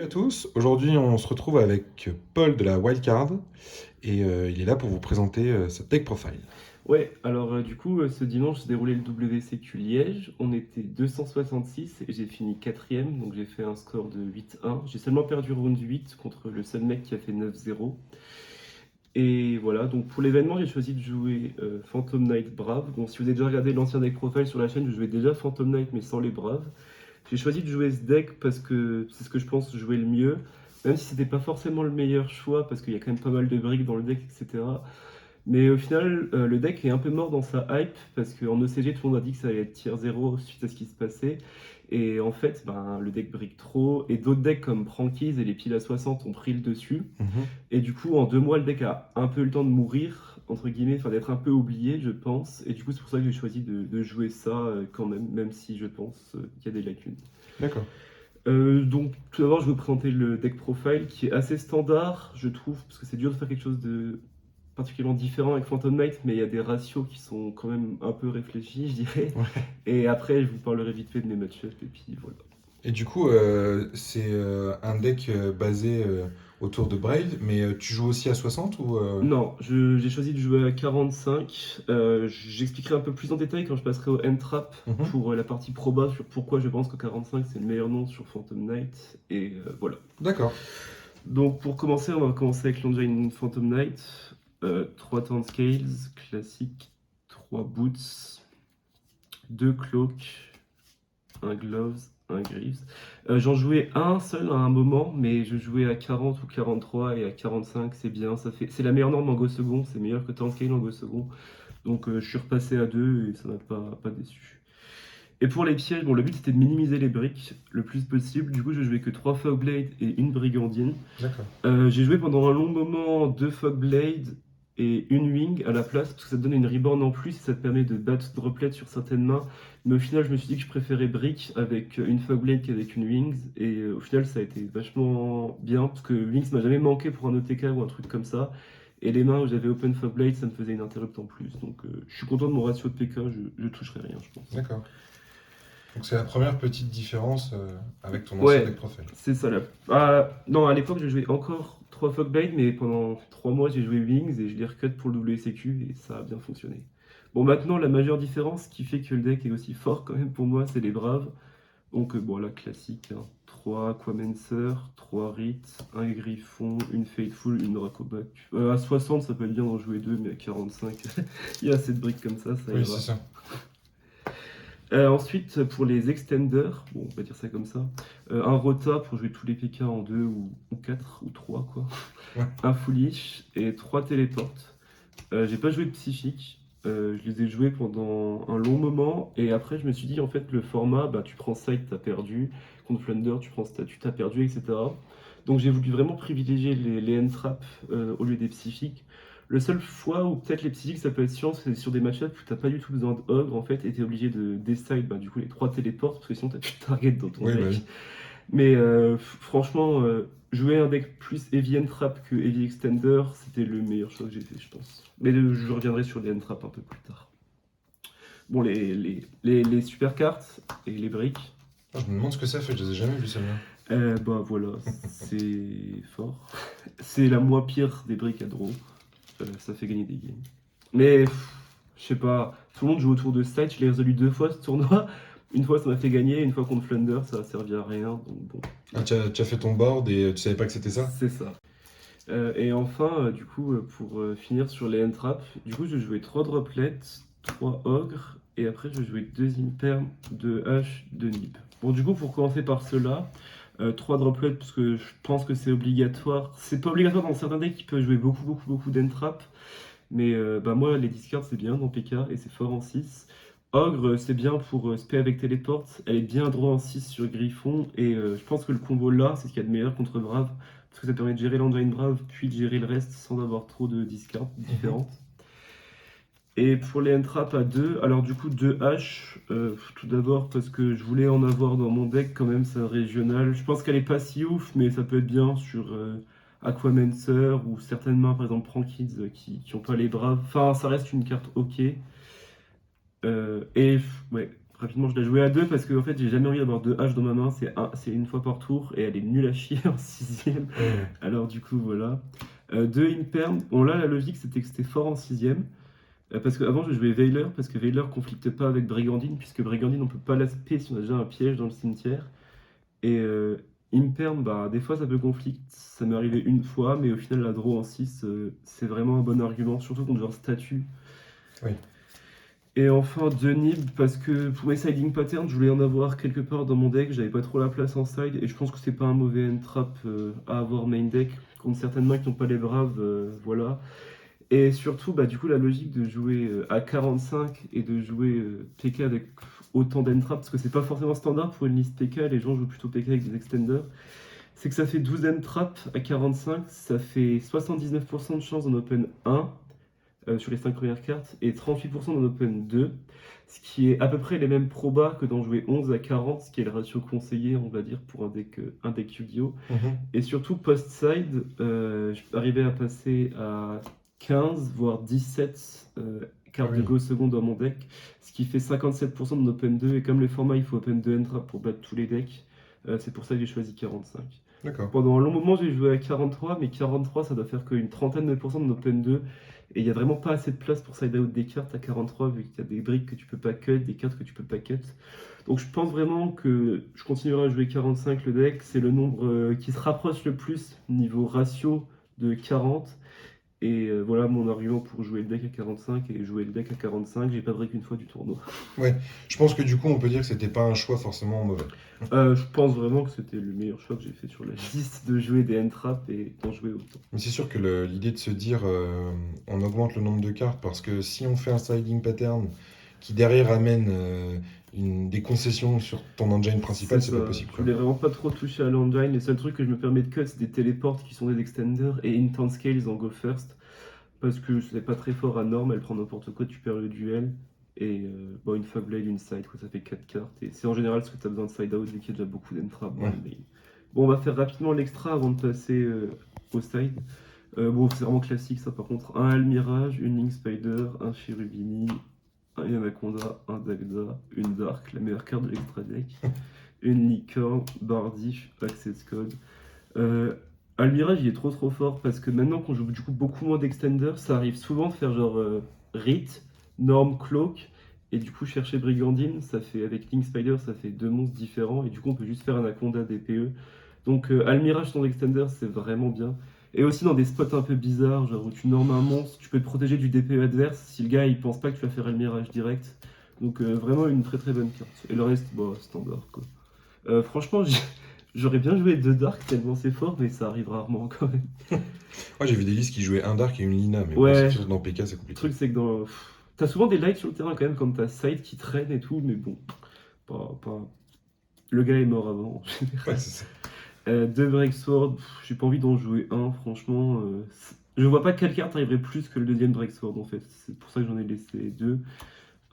à tous, aujourd'hui on se retrouve avec Paul de la Wildcard et il est là pour vous présenter sa Tech Profile. Ouais, alors du coup, ce dimanche se déroulait le WCQ Liège. On était 266 et j'ai fini quatrième, donc j'ai fait un score de 8-1. J'ai seulement perdu round 8 contre le seul mec qui a fait 9-0. Et voilà, donc pour l'événement, j'ai choisi de jouer Phantom Knight Brave. Bon, si vous avez déjà regardé l'ancien deck profile sur la chaîne, je jouais déjà Phantom Knight mais sans les Braves. J'ai choisi de jouer ce deck parce que c'est ce que je pense jouer le mieux, même si c'était pas forcément le meilleur choix parce qu'il y a quand même pas mal de briques dans le deck, etc. Mais au final, le deck est un peu mort dans sa hype parce qu'en ECG, tout le monde a dit que ça allait être tier 0 suite à ce qui se passait. Et en fait, ben, le deck brique trop. Et d'autres decks comme Prankies et les piles à 60 ont pris le dessus. Mhm. Et du coup, en 2 mois, le deck a un peu eu le temps de mourir, entre guillemets, enfin d'être un peu oublié, je pense. Et du coup, c'est pour ça que j'ai choisi de jouer ça quand même, même si je pense qu'il y a des lacunes. D'accord. Donc, tout d'abord, je vais vous présenter le deck profile qui est assez standard, je trouve, parce que c'est dur de faire quelque chose de particulièrement différent avec Phantom Knight, mais il y a des ratios qui sont quand même un peu réfléchis, je dirais. Ouais. Et après, je vous parlerai vite fait de mes match-ups, et puis voilà. Et du coup, c'est un deck basé autour de Braid, mais tu joues aussi à 60 ou Non, j'ai choisi de jouer à 45. J'expliquerai un peu plus en détail quand je passerai au end trap Mhm. pour la partie proba sur pourquoi je pense que 45 c'est le meilleur nom sur Phantom Knight. Et voilà. D'accord. Donc pour commencer, on va commencer avec l'engine Phantom Knight. 3 Turn Scales, classique, 3 Boots, 2 Cloaks, un Gloves, un Greaves. J'en jouais un seul à un moment, mais je jouais à 40 ou 43 et à 45, c'est bien. C'est la meilleure norme en Go second, c'est meilleur que Turn Scale en Go second. Donc je suis repassé à 2 et ça m'a pas déçu. Et pour les pièges, bon, le but c'était de minimiser les briques le plus possible. Du coup, je jouais que 3 Fogblade et une Brigandine. D'accord. J'ai joué pendant un long moment 2 Fogblade et une Wing à la place parce que ça te donne une reborn en plus et ça te permet de battre droplet sur certaines mains. Mais au final, je me suis dit que je préférais Brick avec une Fogblade qu'avec une Wings et au final, ça a été vachement bien parce que Wings m'a jamais manqué pour un OTK ou un truc comme ça. Et les mains où j'avais Open Fogblade, ça me faisait une interrupt en plus. Donc je suis content de mon ratio de PK, je toucherai rien, je pense. D'accord. Donc c'est la première petite différence avec ton ancien deck Ouais, profile. c'est ça là. Ah, non, à l'époque, je jouais encore 3 Fogblade, mais pendant 3 mois, j'ai joué Wings et je l'ai recut pour le WSQ et ça a bien fonctionné. Bon, maintenant, la majeure différence qui fait que le deck est aussi fort quand même pour moi, c'est les Braves. Donc, bon, la classique, hein. 3 Aquamancer, 3 Rit, un Griffon, une Faithful, une Rakobac. À 60, ça peut être bien d'en jouer 2, mais à 45, il y a assez de briques comme ça Oui, c'est ira. ça. Ensuite, pour les extenders, bon, on va dire ça comme ça, un rota pour jouer tous les PK en 2 ou 4 ou 3 quoi. Ouais. Un foolish et 3 téléportes. J'ai pas joué de psychique, je les ai joués pendant un long moment et après je me suis dit en fait le format, bah tu prends side, t'as perdu, contre Flunder, tu prends statut, t'as perdu, etc. Donc j'ai voulu vraiment privilégier les end traps au lieu des psychiques. Le seul fois où peut-être les psychiques ça peut être chiant, c'est sur des match-ups où t'as pas du tout besoin de ogre en fait, et t'es obligé de decide bah, du coup les 3 téléports parce que sinon t'as plus de target dans ton Oui, bah deck. oui. Mais franchement, jouer un deck plus heavy end trap que heavy extender, c'était le meilleur choix que j'ai fait, je pense. Mais je reviendrai sur les end trap un peu plus tard. Bon, les super cartes et les briques, Ah, je me demande ce que ça fait, je les ai jamais vus celle-là. bah voilà, c'est fort. C'est la moins pire des briques à draw. Ça fait gagner des games. Mais je sais pas, tout le monde joue autour de side, je l'ai résolu 2 fois ce tournoi. Une fois ça m'a fait gagner, une fois contre Flunder ça a servi à rien, donc bon, Ah, tu as fait ton board et tu savais pas que c'était ça? c'est ça. Et enfin, du coup, pour finir sur les end-traps, du coup, je jouais 3 droplets, 3 ogres, et après, je jouais 2 imperm, 2 haches, 2 nib. Bon, du coup, pour commencer par cela, 3 droplets, parce que je pense que c'est obligatoire. C'est pas obligatoire dans certains decks qui peuvent jouer beaucoup d'end-trap, mais bah, moi, les discards, c'est bien dans PK, et c'est fort en 6. Ogre, c'est bien pour spé avec téléport, elle est bien droit en 6 sur Griffon, et je pense que le combo là, c'est ce qu'il y a de meilleur contre Brave, parce que ça permet de gérer l'engine Brave, puis de gérer le reste sans avoir trop de discards Mhm. différentes. Et pour les entraps à 2, alors du coup 2 H, tout d'abord parce que je voulais en avoir dans mon deck quand même, c'est un régional. Je pense qu'elle est pas si ouf, mais ça peut être bien sur Aquamancer ou certaines mains, par exemple Prankids qui ont pas les braves. Enfin, ça reste une carte ok. Et ouais. rapidement, je l'ai joué à 2 parce que en fait, j'ai jamais envie d'avoir 2 haches dans ma main. C'est une fois par tour et elle est nulle à chier en 6ème. Alors, du coup, voilà. 2 Imperm. Bon, là, la logique, c'était que c'était fort en 6ème. Parce qu'avant, je jouais Veiler parce que Veiler conflicte pas avec Brigandine, puisque Brigandine, on peut pas l'aspect si on a déjà un piège dans le cimetière. Et Imperm, bah, des fois, ça peut conflict. Ça m'est arrivé une fois, mais au final, la draw en 6, c'est vraiment un bon argument, surtout contre genre statue. Oui. Et enfin, 2 Nib, parce que pour mes siding patterns, je voulais en avoir quelque part dans mon deck, j'avais pas trop la place en side, et je pense que c'est pas un mauvais end trap à avoir main deck, contre certaines mains qui n'ont pas les braves, voilà. Et surtout, bah, du coup, la logique de jouer à 45 et de jouer PK avec autant d'end trap, parce que c'est pas forcément standard pour une liste PK, les gens jouent plutôt PK avec des extenders, c'est que ça fait 12 end trap à 45, ça fait 79% de chance en open 1 sur les 5 premières cartes et 38% en open 2, ce qui est à peu près les mêmes probas que d'en jouer 11 à 40, ce qui est le ratio conseillé, on va dire, pour un deck Yu-Gi-Oh! Et surtout, post-side, je arrivais à passer à 15, voire 17 cartes de go seconde dans mon deck, ce qui fait 57% de mon open 2. Et comme le format, il faut open 2 end-trap pour battre tous les decks, c'est pour ça que j'ai choisi 45. D'accord. Pendant un long moment, j'ai joué à 43, mais 43, ça doit faire qu'une trentaine de pourcents de mon open 2. Et il n'y a vraiment pas assez de place pour side out des cartes à 43, vu qu'il y a des briques que tu peux pas cut, des cartes que tu peux pas cut. Donc je pense vraiment que je continuerai à jouer 45 le deck. C'est le nombre qui se rapproche le plus niveau ratio de 40. Et voilà mon argument pour jouer le deck à 45 et jouer le deck à 45. J'ai pas break une fois du tournoi. Ouais, je pense que du coup, on peut dire que c'était pas un choix forcément mauvais. Je pense vraiment que c'était le meilleur choix que j'ai fait sur la liste de jouer des end-traps et d'en jouer autant. Mais c'est sûr que l'idée de se dire on augmente le nombre de cartes parce que si on fait un siding pattern qui derrière amène des concessions sur ton engine principal, c'est pas possible. Je voulais vraiment pas trop toucher à l'engine. Les seuls trucs que je me permets de cut, c'est des téléports qui sont des extenders et Intent Scales en Go First. Parce que c'est pas très fort à norme, elle prend n'importe quoi, tu perds le duel. Et bon, une Fogblade, une side, quoi, ça fait 4 cartes. Et c'est en général ce que tu as besoin de side out vu qu'il y a déjà beaucoup d'entraves. Ouais. Bon, on va faire rapidement l'extra avant de passer au side. Bon, c'est vraiment classique ça par contre. Un Almirage, une Link Spider, un Cherubini, un Anaconda, un Dagda, une Dark, la meilleure carte de l'extra deck, une Licorne, Bardiche, Access Code. Almirage il est trop fort parce que maintenant qu'on joue du coup beaucoup moins d'extenders, ça arrive souvent de faire genre Rite, Norm, Cloak, et du coup chercher Brigandine, ça fait avec Link Spider ça fait 2 monstres différents, et du coup on peut juste faire Anaconda DPE. Donc Almirage sans extender c'est vraiment bien. Et aussi dans des spots un peu bizarres, genre où tu normes un monstre, tu peux te protéger du DPE adverse si le gars il pense pas que tu vas faire Almirage direct. Donc vraiment une très bonne carte. Et le reste, bon, standard quoi. Franchement, j'aurais bien joué 2 Dark tellement c'est fort, mais ça arrive rarement quand même. Moi j'ai vu des listes qui jouaient un Dark et une Lina, mais Ouais. bon, c'est sûr que dans PK c'est Le compliqué. truc c'est que t'as souvent des lights sur le terrain quand même quand t'as side qui traîne et tout, mais bon, pas... Le gars est mort avant en général. Ouais, c'est ça. 2 Breaksword, j'ai pas envie d'en jouer un, franchement. Je vois pas quelle carte arriverait plus que le deuxième Breaksword en fait. C'est pour ça que j'en ai laissé 2.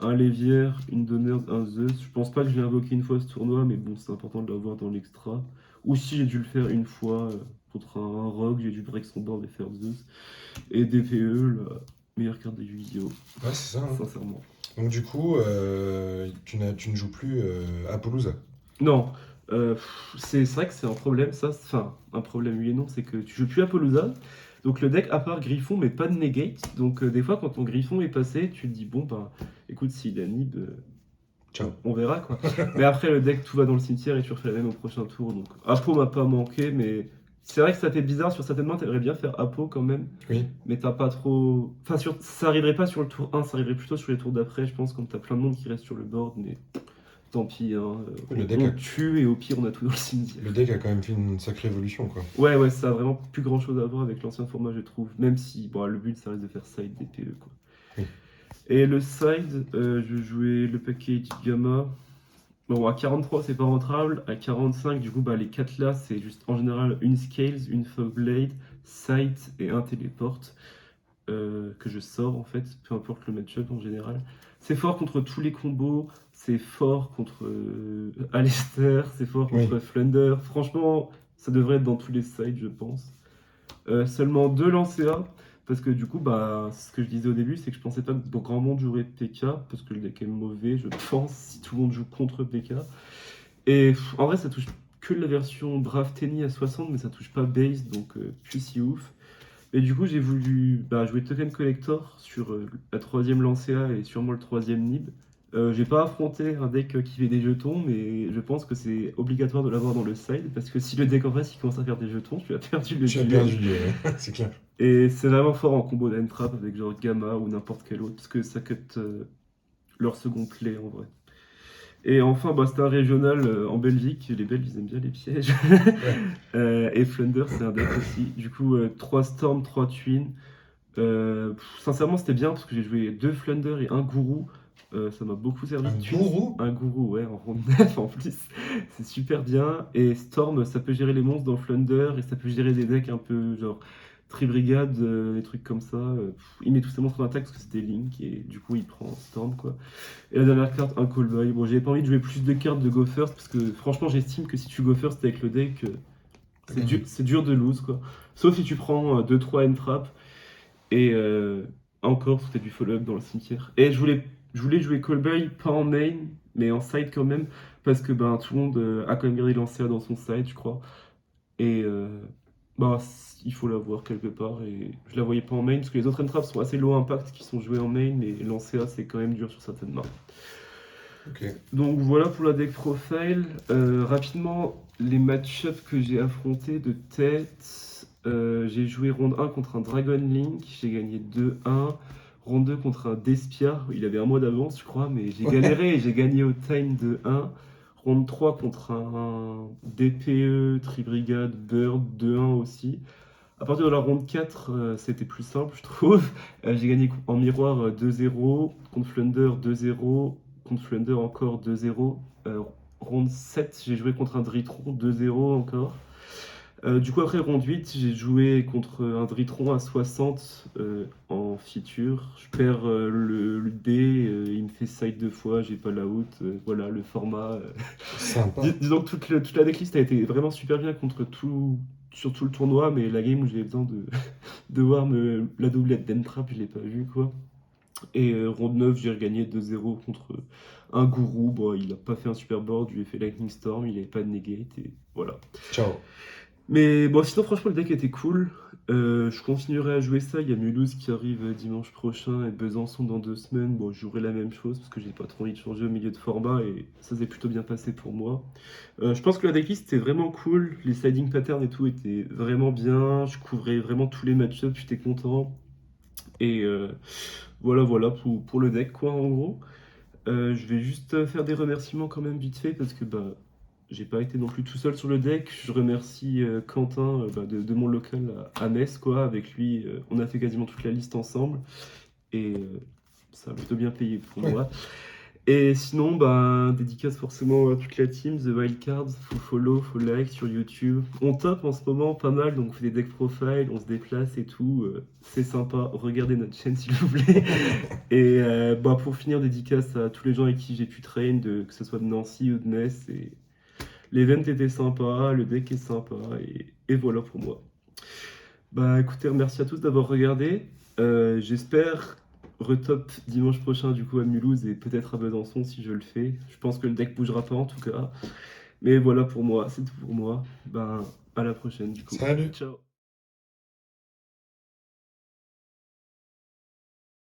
Un Lévière, une Donner, un Zeus. Je pense pas que je l'ai invoqué une fois ce tournoi, mais bon, c'est important de l'avoir dans l'extra. Ou si j'ai dû le faire une fois contre un Rogue, j'ai dû break son board et faire Zeus. Et DPE, la meilleure carte de Yu-Gi-Oh! Ouais, c'est ça. Hein. Sincèrement. Donc du coup, tu ne joues plus Appaloosa. Non, c'est vrai que c'est un problème, ça. Enfin, un problème, oui et non, c'est que tu joues plus Appaloosa. Donc le deck, à part Griffon, mais pas de Negate. Donc des fois, quand ton Griffon est passé, tu te dis, bon, bah, écoute, s'il a Nib, Ciao. on verra, quoi. Mais après, le deck, tout va dans le cimetière et tu refais la même au prochain tour. Donc Apo m'a pas manqué, mais c'est vrai que ça fait bizarre. Sur certaines mains, t'aimerais bien faire Apo quand même. Oui. Mais t'as pas trop... Enfin, ça arriverait pas sur le tour 1, ça arriverait plutôt sur les tours d'après, je pense, quand t'as plein de monde qui reste sur le board, mais... Tant pis, hein. On tue et au pire on a tout dans le cimetière. Le deck a quand même fait une sacrée évolution quoi. Ouais, ça a vraiment plus grand chose à voir avec l'ancien format je trouve. Même si bon, le but ça reste de faire side DPE quoi. Oui. Et le side, je jouais le package Gamma. Bon à 43 c'est pas rentrable, à 45 du coup bah, les 4 là c'est juste en général une Scales, une Fogblade, Sight et un Téléport. Que je sors en fait, peu importe le match-up en général. C'est fort contre tous les combos, c'est fort contre Alester, c'est fort contre Flunder. Franchement, ça devrait être dans tous les sides, je pense. Seulement 2 lancers A. Parce que du coup, bah, ce que je disais au début, c'est que je pensais pas que grand monde jouerait PK, parce que le deck est mauvais, je pense, si tout le monde joue contre PK. Et en vrai, ça touche que la version Draft Tenny à 60, mais ça touche pas Base, donc plus si ouf. Et du coup, j'ai voulu jouer Token Collector sur la troisième Lancea et sûrement le troisième Nib. J'ai pas affronté un deck qui fait des jetons, mais je pense que c'est obligatoire de l'avoir dans le side, parce que si le deck en face il commence à faire des jetons, tu as perdu le Tu as duel. perdu, c'est clair. Et c'est vraiment fort en combo d'Entrap avec genre Gamma ou n'importe quel autre, parce que ça cut leur second play en vrai. Et enfin, c'était un régional en Belgique. Les Belges, ils aiment bien les pièges. Et Flunder, c'est un deck aussi. Du coup, 3 Storm, 3 Twin. Sincèrement, c'était bien parce que j'ai joué 2 Flunder et un Gourou. Ça m'a beaucoup servi. Un Twin, gourou? un Gourou, ouais, en ronde 9 en plus. C'est super bien. Et Storm, ça peut gérer les monstres dans Flunder et ça peut gérer des decks un peu genre Tribrigade, des trucs comme ça. Il met tous ses monstres en attaque parce que c'était Link et du coup, il prend Storm quoi. Et la dernière carte, un Callboy. Bon, j'avais pas envie de jouer plus de cartes de Go First parce que franchement, j'estime que si tu Go First avec le deck, c'est dur de lose quoi. Sauf si tu prends 2-3 N-Trap et encore, c'était du follow-up dans le cimetière. Et je voulais jouer Callboy, pas en main, mais en side quand même, parce que tout le monde a quand même gardé Lancea dans son side, je crois. Et il faut l'avoir quelque part. Et je la voyais pas en main, parce que les autres N-Traps sont assez low impact qui sont joués en main, mais Lancea c'est quand même dur sur certaines mains. Ok. Donc voilà pour la deck profile. Rapidement, les match-ups que j'ai affrontés de tête. J'ai joué ronde 1 contre un Dragon Link, j'ai gagné 2-1. Ronde 2 contre un Despia, il avait un mois d'avance je crois, mais j'ai galéré et j'ai gagné au time 2-1. Ronde 3 contre un DPE, Tribrigade, Bird 2-1 aussi. À partir de la ronde 4, c'était plus simple, je trouve. J'ai gagné en miroir 2-0, contre Flunder 2-0, contre Flunder encore 2-0. Ronde 7, j'ai joué contre un Dritron 2-0 encore. Du coup, après ronde 8, j'ai joué contre un Dritron à 60 en feature. Je perds le dé, il me fait side 2 fois, j'ai pas la out. Voilà le format. Sympa. Disons que toute la decklist a été vraiment super bien sur tout le tournoi, mais la game où j'avais besoin de voir la doublette d'Entrap, je l'ai pas vu quoi. Et ronde 9, j'ai regagné 2-0 contre un gourou. Bon, il a pas fait un super board, je lui ai fait Lightning Storm, il avait pas de negate et voilà. Ciao. Mais bon, sinon, franchement, le deck était cool. Je continuerai à jouer ça. Il y a Mulhouse qui arrive dimanche prochain et Besançon dans 2 semaines. Bon, je jouerai la même chose parce que j'ai pas trop envie de changer au milieu de format et ça s'est plutôt bien passé pour moi. Je pense que la decklist était vraiment cool. Les sliding patterns et tout étaient vraiment bien. Je couvrais vraiment tous les match-ups, j'étais content. Et voilà pour le deck, quoi, en gros. Je vais juste faire des remerciements quand même vite fait parce que j'ai pas été non plus tout seul sur le deck. Je remercie Quentin de mon local à Metz, quoi. Avec lui, on a fait quasiment toute la liste ensemble et ça a plutôt bien payé pour moi. Et sinon, dédicace forcément à toute la team, The Wildcards, faut follow, faut like sur YouTube. On top en ce moment pas mal, donc on fait des deck profiles, on se déplace et tout. C'est sympa, regardez notre chaîne s'il vous plaît. Et pour finir, dédicace à tous les gens avec qui j'ai pu train, que ce soit de Nancy ou de Metz. Et l'event était sympa, le deck est sympa, et voilà pour moi. Écoutez, merci à tous d'avoir regardé. J'espère retop dimanche prochain du coup à Mulhouse et peut-être à Besançon si je le fais. Je pense que le deck bougera pas en tout cas. Mais voilà pour moi, c'est tout pour moi. À la prochaine du coup. Salut. Ciao.